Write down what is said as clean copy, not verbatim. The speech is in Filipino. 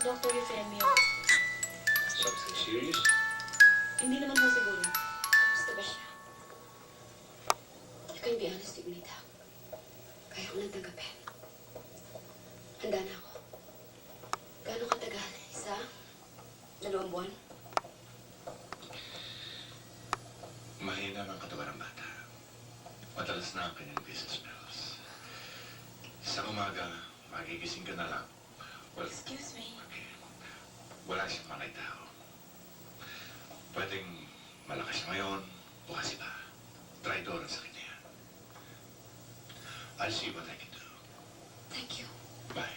Dr. Eufemio. Something serious? Hindi naman ho siguro. Kamusta ba siya? You can be honest with me, Doc. Kaya ko nang tanggapin. Handa na ako. Gaano katagal? Isa? 2 buwan? Mahina ng katawan ng bata. Madalas na ang kanyang business spells. Sa umaga, magigising ka na lang. Well, Excuse me. okay. Wala siyang malay tao. Pwedeng malakas siya ngayon, bukas iba. Traidor ang sakit niya. I'll see what I can do. Thank you. Bye.